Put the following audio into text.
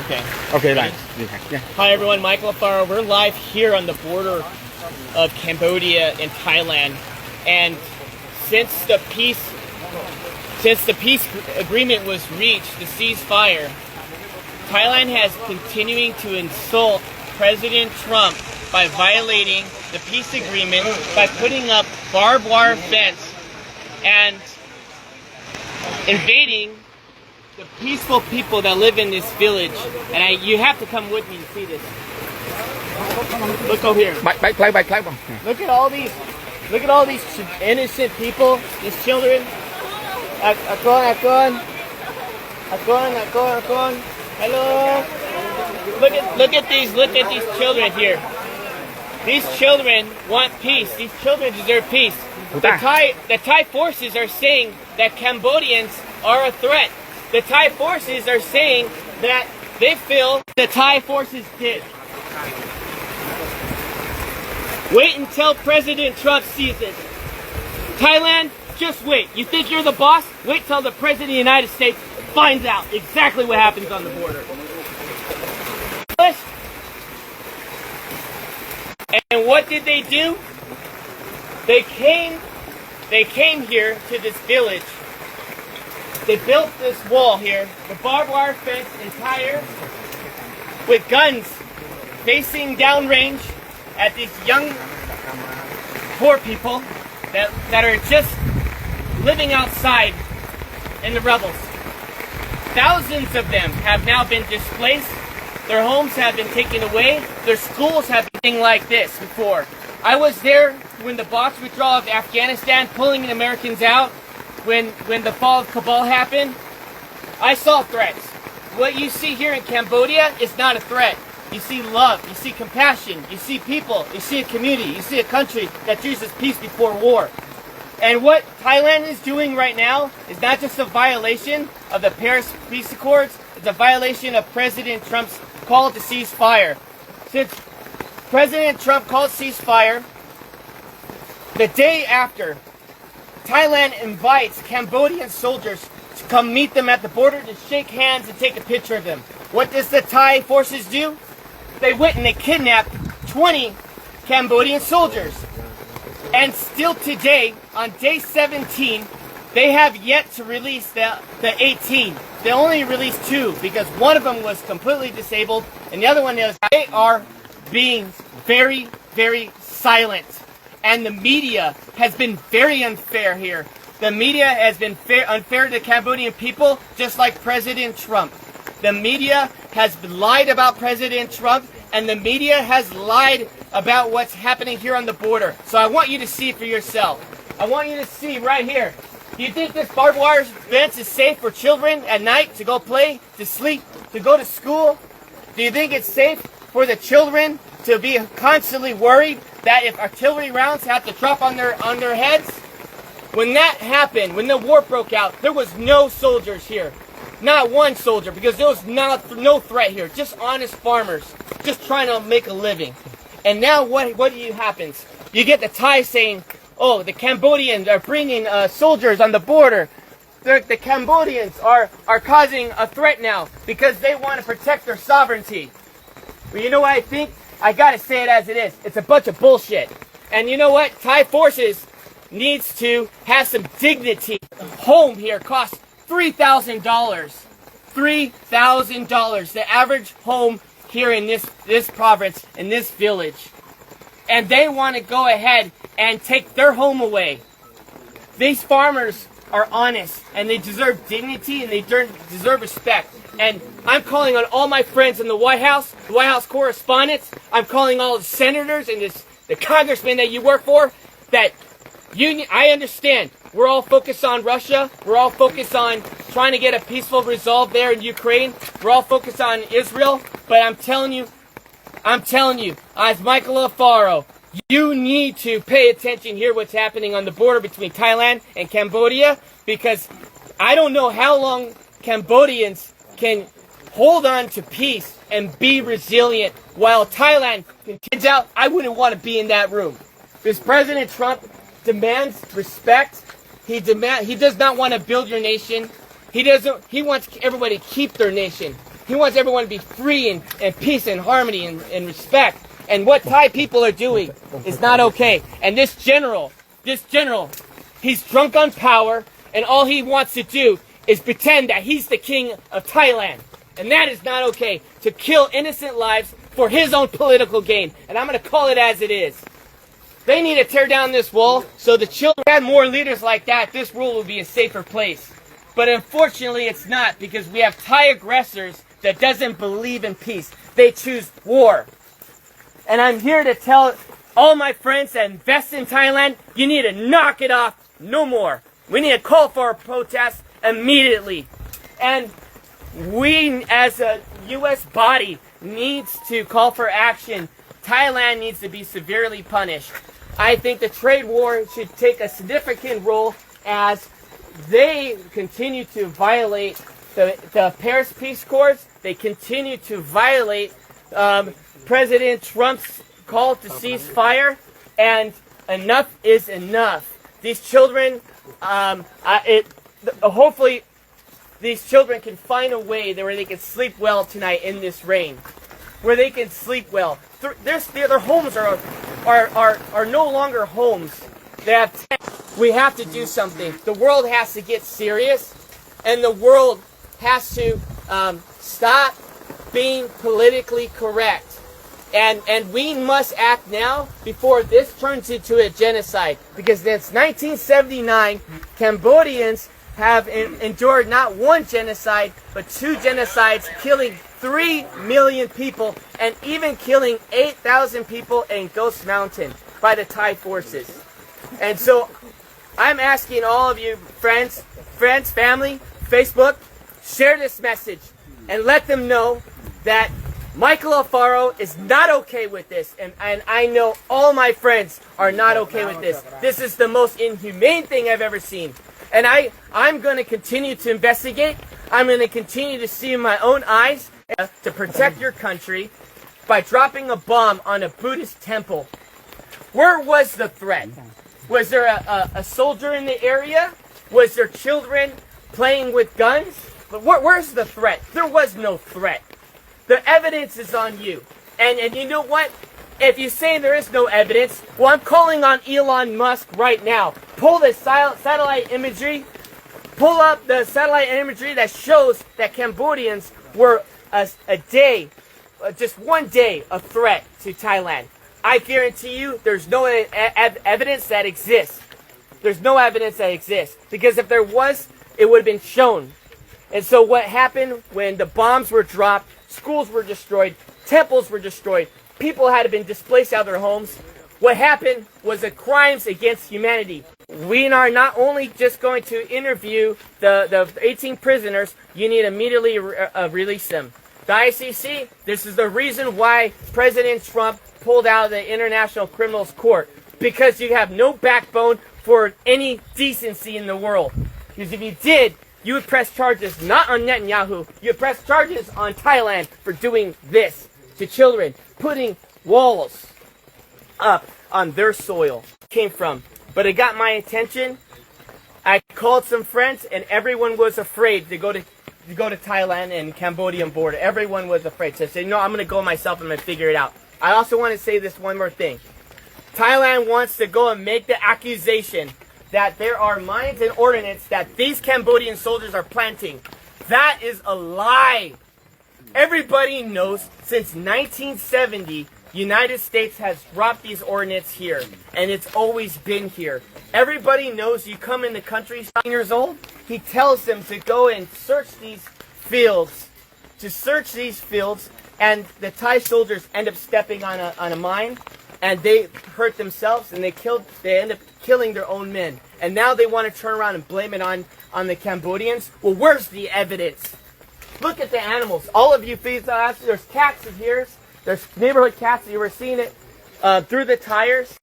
Okay. Okay, right. Yeah. Hi everyone, Michael Alfaro. We're live here on the border of Cambodia and Thailand, and since the peace agreement was reached, the ceasefire, Thailand has continuing to insult President Trump by violating the peace agreement by putting up barbed wire fence and invading the peaceful people that live in this village. And you have to come with me to see this. Look over here. Look at all these innocent people, these children. Akon. Hello. Look at these children here. These children want peace. These children deserve peace. The Thai forces are saying that Cambodians are a threat. The Thai forces are saying that they feel the Thai forces did. Wait until President Trump sees it. Thailand, just wait. You think you're the boss? Wait till the President of the United States finds out exactly what happens on the border. And what did they do? They came here to this village. They built this wall here, the barbed wire fence entire, with guns facing downrange at these young, poor people that are just living outside in the rebels. Thousands of them have now been displaced. Their homes have been taken away. Their schools have been like this before. I was there when the Box withdrawal of Afghanistan, pulling the Americans out, when the fall of Kabul happened. I saw threats. What you see here in Cambodia is not a threat. You see love, you see compassion, you see people, you see a community, you see a country that chooses peace before war. And what Thailand is doing right now is not just a violation of the Paris Peace Accords, it's a violation of President Trump's call to ceasefire. Since President Trump called ceasefire, the day after, Thailand invites Cambodian soldiers to come meet them at the border to shake hands and take a picture of them. What does the Thai forces do? They went and they kidnapped 20 Cambodian soldiers. And still today, on day 17, they have yet to release the 18. They only released 2 because one of them was completely disabled and the other one is. They are being very, very silent. And the media has been very unfair here. The media has been unfair to the Cambodian people, just like President Trump. The media has lied about President Trump, and the media has lied about what's happening here on the border. So I want you to see for yourself. I want you to see right here. Do you think this barbed wire fence is safe for children at night to go play, to sleep, to go to school? Do you think it's safe for the children to be constantly worried that if artillery rounds have to drop on their heads? When that happened, when the war broke out, there was no soldiers here. Not one soldier, because there was no threat here. Just honest farmers, just trying to make a living. And now what happens? You get the Thai saying, oh, the Cambodians are bringing soldiers on the border. The Cambodians are causing a threat now because they want to protect their sovereignty. But you know what I think? I gotta say it as it is. It's a bunch of bullshit. And you know what? Thai forces needs to have some dignity. A home here costs $3,000. $3,000. The average home here in this province, in this village. And they want to go ahead and take their home away. These farmers are honest, and they deserve dignity, and they deserve respect. And I'm calling on all my friends in the White House correspondents. I'm calling all the senators and the congressmen that you work for. That I understand. We're all focused on Russia. We're all focused on trying to get a peaceful resolve there in Ukraine. We're all focused on Israel. But I'm telling you, as Michael Alfaro, you need to pay attention here what's happening on the border between Thailand and Cambodia, because I don't know how long Cambodians can hold on to peace and be resilient while Thailand continues out. I wouldn't want to be in that room. Because President Trump demands respect. He does not want to build your nation. He wants everybody to keep their nation. He wants everyone to be free and peace and harmony and respect. And what Thai people are doing is not okay. And this general, he's drunk on power, and all he wants to do is pretend that he's the king of Thailand. And that is not okay, to kill innocent lives for his own political gain. And I'm going to call it as it is. They need to tear down this wall so the children had more leaders like that. This world will be a safer place. But unfortunately, it's not, because we have Thai aggressors that doesn't believe in peace. They choose war. And I'm here to tell all my friends that invest in Thailand, you need to knock it off no more. We need to call for a protest immediately. And we, as a U.S. body, needs to call for action. Thailand needs to be severely punished. I think the trade war should take a significant role as they continue to violate the Paris Peace Accords. They continue to violate President Trump's call to cease fire, and enough is enough. These children, hopefully, these children can find a way where they can sleep well tonight in this rain, where they can sleep well. Their homes are no longer homes. They have tents. We have to do something. The world has to get serious, and the world has to stop being politically correct. And we must act now before this turns into a genocide. Because since 1979, Cambodians have endured not one genocide, but two genocides, killing 3 million people, and even killing 8,000 people in Ghost Mountain by the Thai forces. And so I'm asking all of you, friends, family, Facebook, share this message and let them know that Michael Alfaro is not okay with this, and I know all my friends are not okay with this. This is the most inhumane thing I've ever seen. And I'm going to continue to investigate. I'm going to continue to see in my own eyes to protect your country by dropping a bomb on a Buddhist temple. Where was the threat? Was there a soldier in the area? Was there children playing with guns? Where's the threat? There was no threat. The evidence is on you. And you know what? If you say there is no evidence, well, I'm calling on Elon Musk right now. Pull the satellite imagery. Pull up the satellite imagery that shows that Cambodians were just one day, a threat to Thailand. I guarantee you there's no evidence that exists. There's no evidence that exists. Because if there was, it would have been shown. And so what happened when the bombs were dropped, schools were destroyed, temples were destroyed, people had been displaced out of their homes. What happened was the crimes against humanity. We are not only just going to interview the 18 prisoners, you need to immediately release them. The ICC, this is the reason why President Trump pulled out of the International Criminals Court. Because you have no backbone for any decency in the world. Because if you did, you would press charges not on Netanyahu, you would press charges on Thailand for doing this to children, putting walls up on their soil. Came from. But it got my attention. I called some friends, and everyone was afraid to go to Thailand and Cambodian border. Everyone was afraid. So I said, no, I'm going to go myself. I'm going to figure it out. I also want to say this one more thing. Thailand wants to go and make the accusation that there are mines and ordnance that these Cambodian soldiers are planting. That is a lie. Everybody knows since 1970, United States has dropped these ordnance here, and it's always been here. Everybody knows you come in the country 7 years old, he tells them to go and search these fields, and the Thai soldiers end up stepping on a mine, and they hurt themselves, and they end up killing their own men. And now they want to turn around and blame it on the Cambodians. Well, where's the evidence? Look at the animals. All of you feed us. There's cats in here. There's neighborhood cats. You were seeing it through the tires.